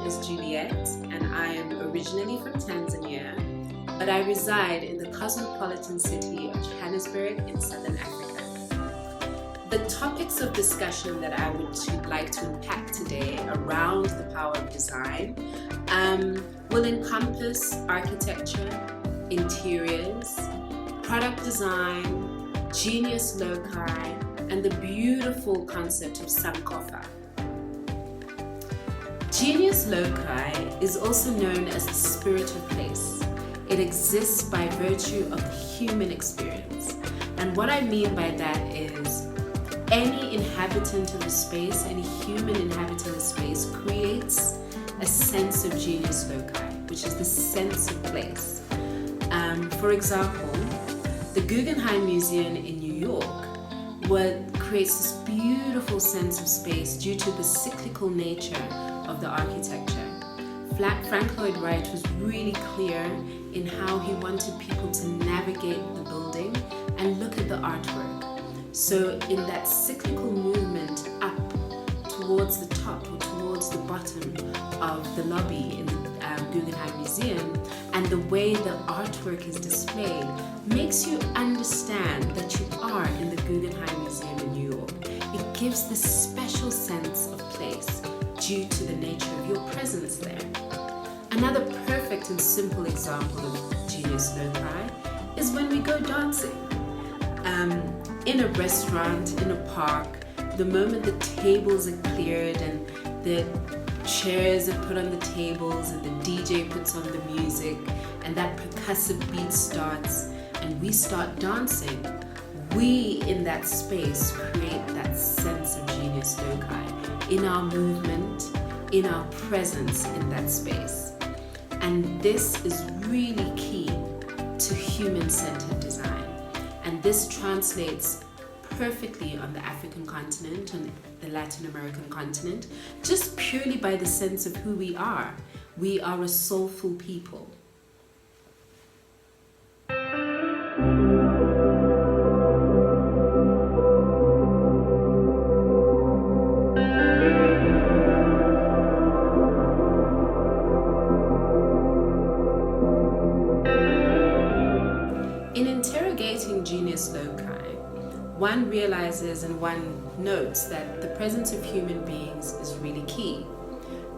is Juliet, and I am originally from Tanzania, but I reside in the cosmopolitan city of Johannesburg in Southern Africa. The topics of discussion that I would like to unpack today around the power of design will encompass architecture, interiors, product design, genius loci, and the beautiful concept of sankofa. Genius loci is also known as the spirit of place. It exists by virtue of the human experience. And what I mean by that is any inhabitant of a space, any human inhabitant of a space creates a sense of genius loci, which is the sense of place. For example, the Guggenheim Museum in New York creates this beautiful sense of space due to the cyclical nature of the architecture. Frank Lloyd Wright was really clear in how he wanted people to navigate the building and look at the artwork. So in that cyclical movement up towards the top or towards the bottom of the lobby in the Guggenheim Museum, and the way the artwork is displayed makes you understand that you are in the Guggenheim Museum in New York. It gives this special sense of place due to the nature of your presence there. Another perfect and simple example of genius loci is when we go dancing. In a restaurant, in a park, the moment the tables are cleared and the chairs are put on the tables and the DJ puts on the music and that percussive beat starts and we start dancing, we in that space create that sense of genius loci in our movement, in our presence in that space. And this is really key to human-centered design. And this translates perfectly on the African continent, on the Latin American continent, just purely by the sense of who we are. We are a soulful people. In interrogating genius loci, one realizes and one notes that the presence of human beings is really key.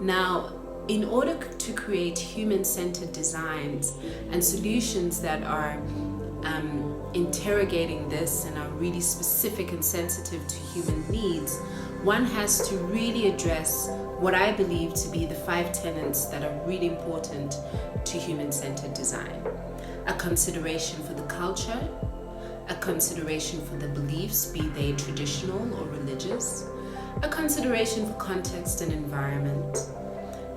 Now, in order to create human-centered designs and solutions that are interrogating this and are really specific and sensitive to human needs, one has to really address what I believe to be the 5 tenets that are really important to human-centered design. A consideration for the culture, a consideration for the beliefs, be they traditional or religious, a consideration for context and environment,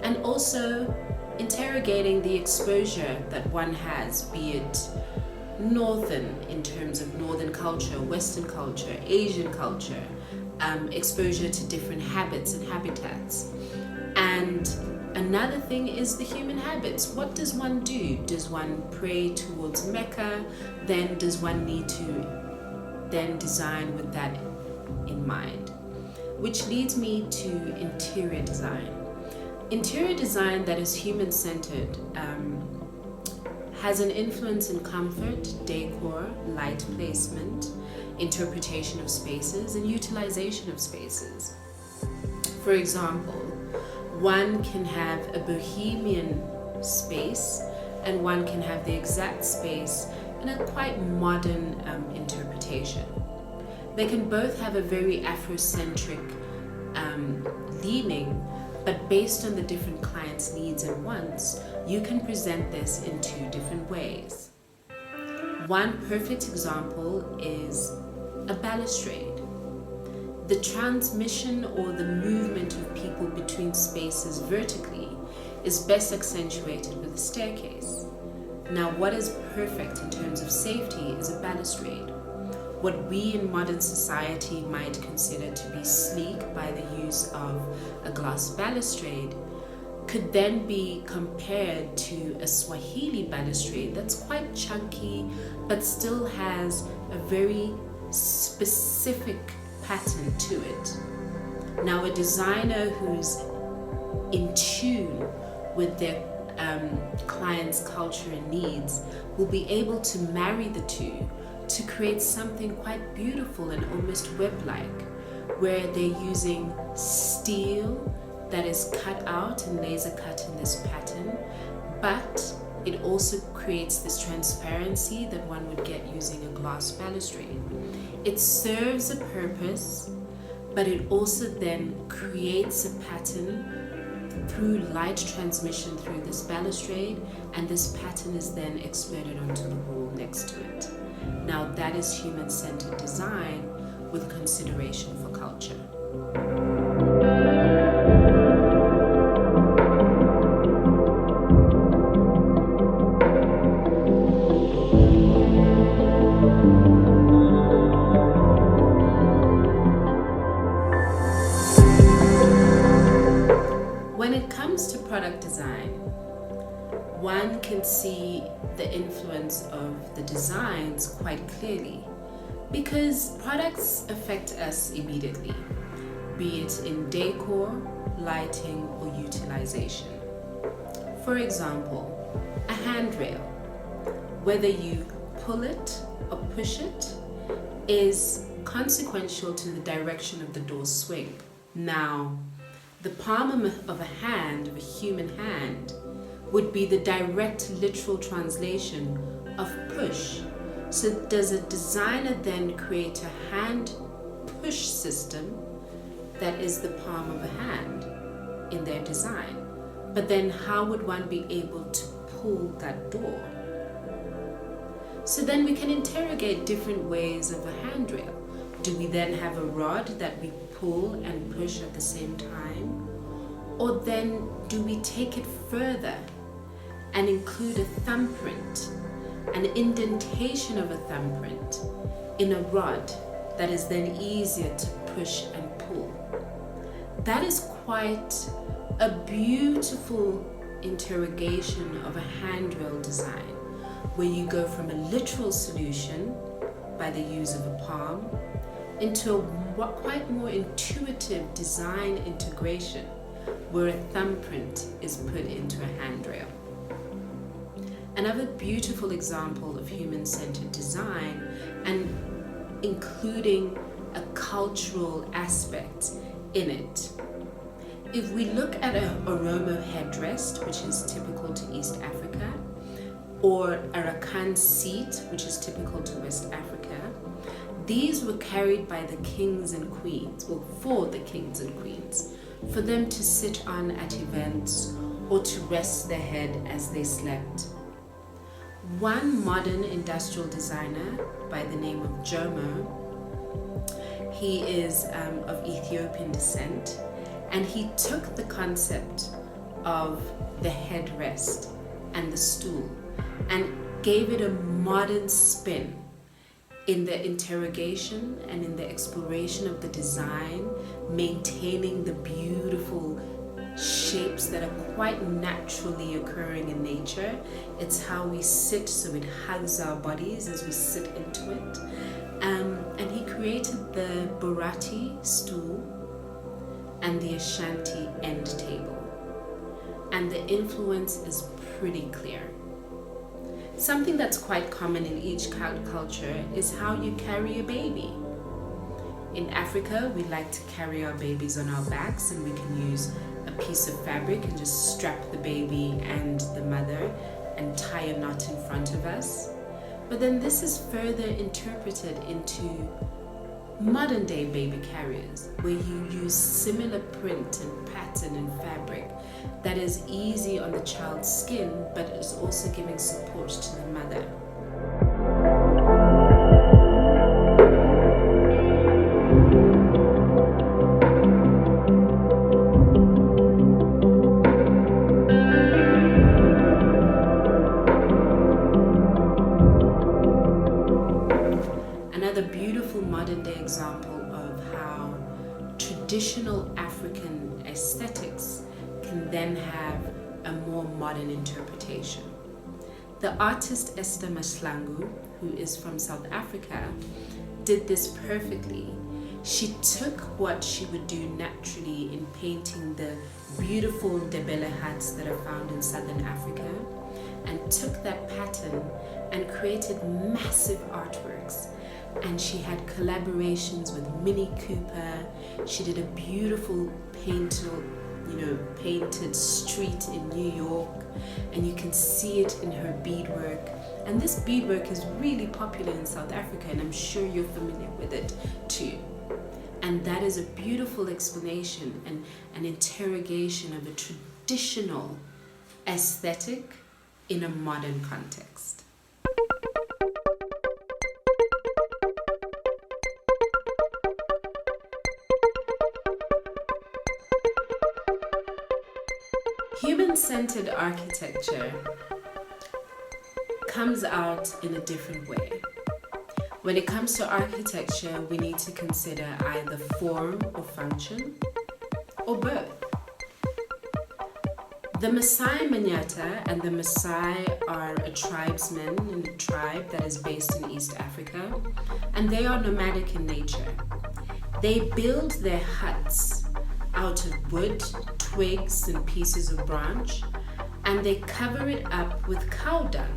and also interrogating the exposure that one has, be it northern in terms of northern culture, Western culture, Asian culture, exposure to different habits and habitats. And another thing is the human habits. What does one do? Does one pray towards Mecca? Then does one need to then design with that in mind? Which leads me to interior design. Interior design that is human-centered has an influence in comfort, decor, light placement, interpretation of spaces, and utilization of spaces. For example, one can have a bohemian space and one can have the exact space in a quite modern interpretation. They can both have a very Afrocentric leaning, but based on the different client's needs and wants, you can present this in 2 different ways. One perfect example is a balustrade. The transmission or the movement of people between spaces vertically is best accentuated with a staircase. Now, what is perfect in terms of safety is a balustrade. What we in modern society might consider to be sleek by the use of a glass balustrade could then be compared to a Swahili balustrade that's quite chunky but still has a very specific pattern to it. Now, a designer who's in tune with their client's culture and needs, will be able to marry the two to create something quite beautiful and almost web-like, where they're using steel that is cut out and laser cut in this pattern, but it also creates this transparency that one would get using a glass balustrade. It serves a purpose, but it also then creates a pattern through light transmission through this balustrade, and this pattern is then exploded onto the wall next to it. Now that is human-centered design with consideration for culture. When it comes to product design, one can see the influence of the designs quite clearly, because products affect us immediately, be it in decor, lighting, or utilization. For example, a handrail, whether you pull it or push it, is consequential to the direction of the door swing. Now, the palm of a hand, of a human hand, would be the direct literal translation of push. So does a designer then create a hand push system that is the palm of a hand in their design? But then how would one be able to pull that door? So then we can interrogate different ways of a handrail. Do we then have a rod that we pull and push at the same time? Or then do we take it further and include a thumbprint, an indentation of a thumbprint in a rod that is then easier to push and pull? That is quite a beautiful interrogation of a handrail design, where you go from a literal solution by the use of a palm into a quite more intuitive design integration, where a thumbprint is put into a handrail. Another beautiful example of human-centered design, and including a cultural aspect in it. If we look at a Oromo headdress, which is typical to East Africa, or a Rakan seat, which is typical to West Africa, these were carried by the kings and queens, or for the kings and queens, for them to sit on at events or to rest their head as they slept. One modern industrial designer by the name of Jomo, he is of Ethiopian descent, and he took the concept of the headrest and the stool and gave it a modern spin in the interrogation and in the exploration of the design, maintaining the beautiful shapes that are quite naturally occurring in nature. It's how we sit, so it hugs our bodies as we sit into it. And he created the Burati stool and the Ashanti end table. And the influence is pretty clear. Something that's quite common in each culture is how you carry a baby. In Africa, we like to carry our babies on our backs, and we can use a piece of fabric and just strap the baby and the mother and tie a knot in front of us. But then this is further interpreted into modern day baby carriers, where you use similar print and pattern and fabric that is easy on the child's skin, but is also giving support to the mother. Another beautiful modern day example of how traditional African aesthetics can then have a more modern interpretation. The artist Esther Mahlangu, who is from South Africa, did this perfectly she took what she would do naturally in painting the beautiful Ndebele hats that are found in southern Africa, and took that pattern and created massive artworks. And she had collaborations with Minnie Cooper. She did a beautiful painted street in New York, and you can see it in her beadwork. And this beadwork is really popular in South Africa, and I'm sure you're familiar with it too. And that is a beautiful explanation and an interrogation of a traditional aesthetic in a modern context. Human-centered architecture comes out in a different way. When it comes to architecture, we need to consider either form or function, or both. The Maasai Manyata and the Maasai are a tribesman in a tribe that is based in East Africa, and they are nomadic in nature. They build their huts out of wood, twigs, and pieces of branch, and they cover it up with cow dung.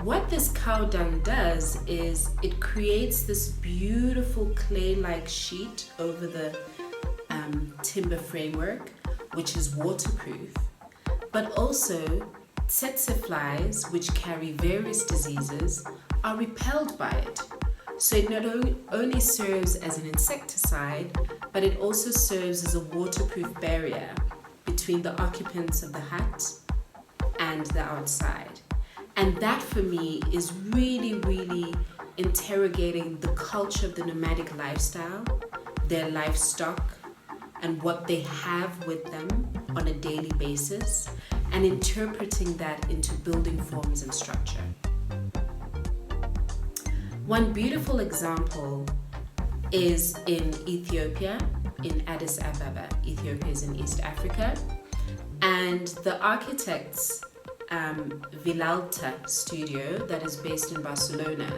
What this cow dung does is it creates this beautiful clay-like sheet over the timber framework, which is waterproof, but also tsetse flies, which carry various diseases, are repelled by it. So it not only serves as an insecticide, but it also serves as a waterproof barrier between the occupants of the hut and the outside. And that for me is really, really interrogating the culture of the nomadic lifestyle, their livestock, and what they have with them on a daily basis, and interpreting that into building forms and structure. One beautiful example is in Ethiopia, in Addis Ababa. Ethiopia is in East Africa, and the architect's Vilalta studio, that is based in Barcelona,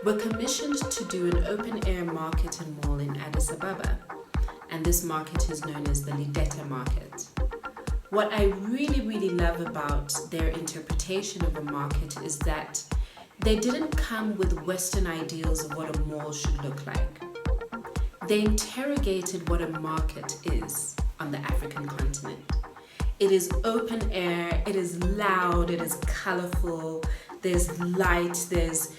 were commissioned to do an open-air market and mall in Addis Ababa, and this market is known as the Lideta market. What I really, really love about their interpretation of a market is that they didn't come with Western ideals of what a mall should look like. They interrogated what a market is on the African continent. It is open air, it is loud, it is colorful, there's light, there's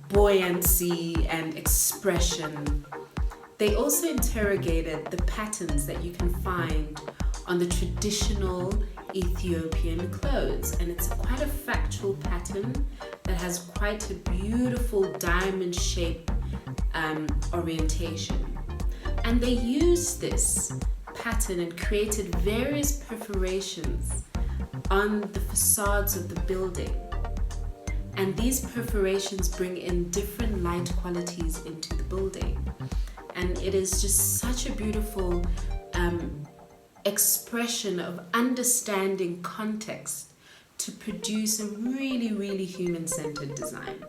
buoyancy and expression. They also interrogated the patterns that you can find on the traditional Ethiopian clothes, and it's quite a factual pattern that has quite a beautiful diamond-shaped orientation. And they used this pattern and created various perforations on the facades of the building. And these perforations bring in different light qualities into the building. And it is just such a beautiful expression of understanding context to produce a really, really human-centered design.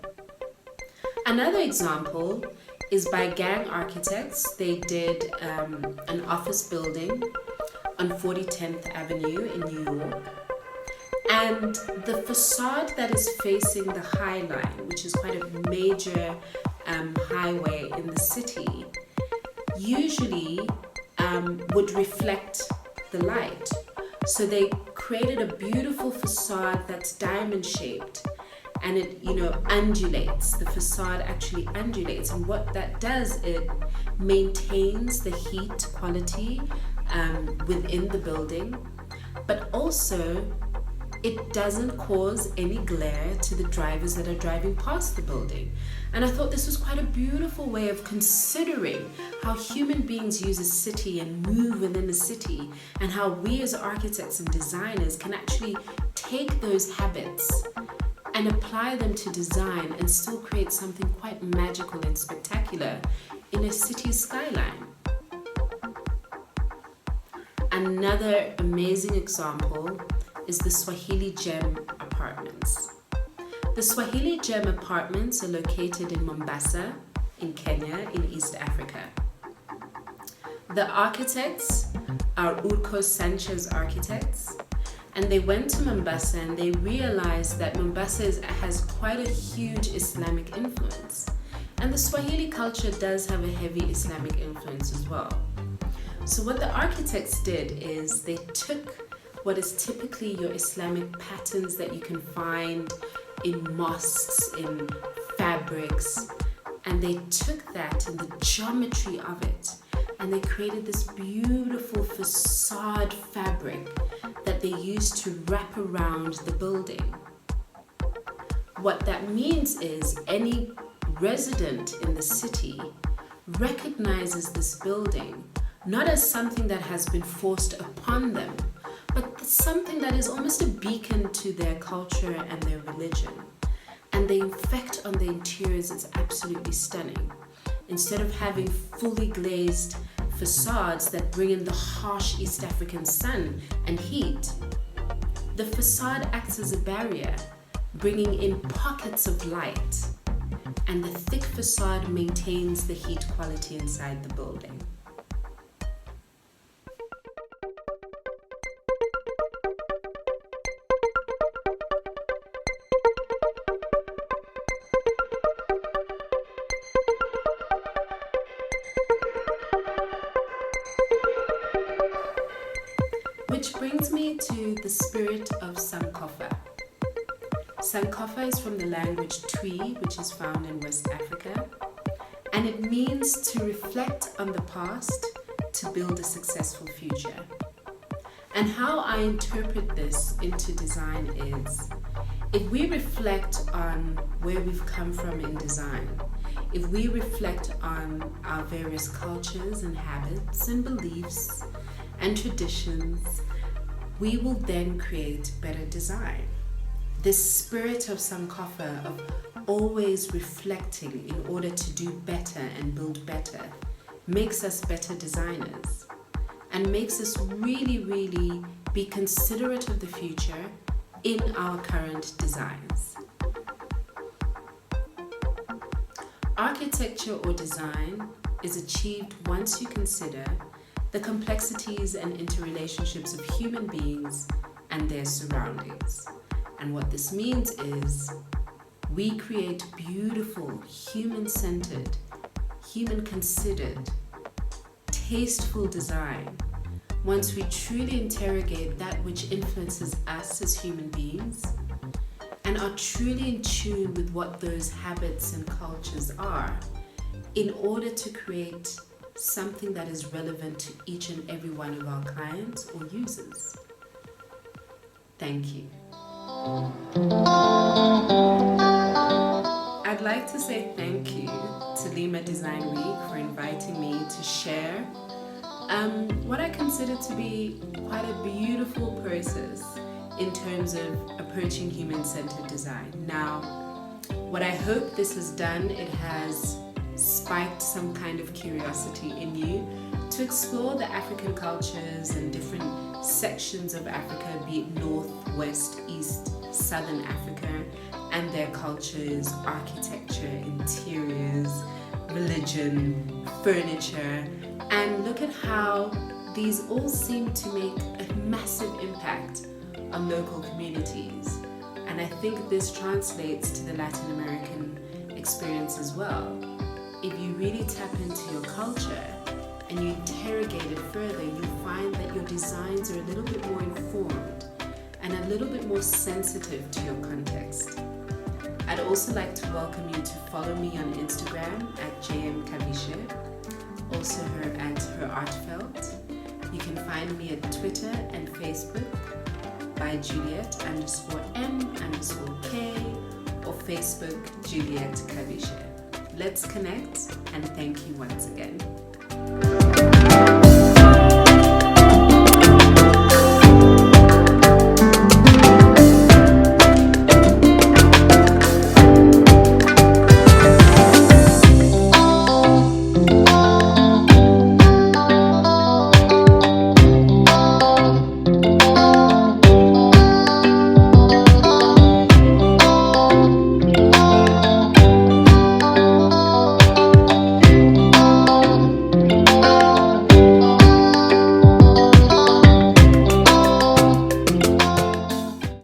Another example is by Gang Architects. They did an office building on 4010th Avenue in New York. And the facade that is facing the High Line, which is quite a major highway in the city, usually would reflect the light. So they created a beautiful facade that's diamond shaped, and it undulates. The facade actually undulates, and what that does, it maintains the heat quality within the building, but also it doesn't cause any glare to the drivers that are driving past the building. And I thought this was quite a beautiful way of considering how human beings use a city and move within a city, and how we as architects and designers can actually take those habits and apply them to design and still create something quite magical and spectacular in a city's skyline. Another amazing example is the Swahili Gem Apartments. The Swahili Gem Apartments are located in Mombasa, in Kenya, in East Africa. The architects are Urko Sanchez architects, and they went to Mombasa and they realized that Mombasa has quite a huge Islamic influence. And the Swahili culture does have a heavy Islamic influence as well. So what the architects did is they took what is typically your Islamic patterns that you can find in mosques, in fabrics, and they took that and the geometry of it, and they created this beautiful facade fabric that they used to wrap around the building. What that means is any resident in the city recognizes this building not as something that has been forced upon them, but something that is almost a beacon to their culture and their religion. And the effect on the interiors is absolutely stunning. Instead of having fully glazed facades that bring in the harsh East African sun and heat, the facade acts as a barrier, bringing in pockets of light, and the thick facade maintains the heat quality inside the building. Which brings me to the spirit of Sankofa. Sankofa is from the language Twi, which is found in West Africa, and it means to reflect on the past to build a successful future. And how I interpret this into design is, if we reflect on where we've come from in design, if we reflect on our various cultures and habits and beliefs and traditions, we will then create better design. This spirit of Sankofa, of always reflecting in order to do better and build better, makes us better designers and makes us really, really be considerate of the future in our current designs. Architecture or design is achieved once you consider the complexities and interrelationships of human beings and their surroundings. And what this means is we create beautiful, human-centered, human-considered, tasteful design once we truly interrogate that which influences us as human beings and are truly in tune with what those habits and cultures are in order to create something that is relevant to each and every one of our clients or users. Thank you. I'd like to say thank you to Lima Design Week for inviting me to share what I consider to be quite a beautiful process in terms of approaching human-centered design. Now, what I hope this has done, it has spiked some kind of curiosity in you to explore the African cultures and different sections of Africa, be it North, West, East, Southern Africa, and their cultures, architecture, interiors, religion, furniture, and look at how these all seem to make a massive impact on local communities. And I think this translates to the Latin American experience as well. If you really tap into your culture and you interrogate it further, you'll find that your designs are a little bit more informed and a little bit more sensitive to your context. I'd also like to welcome you to follow me on Instagram at Kavishe, also her at Her Artfelt. You can find me at Twitter and Facebook by Juliet_M_K or Facebook Juliet Kavishe. Let's connect, and thank you once again.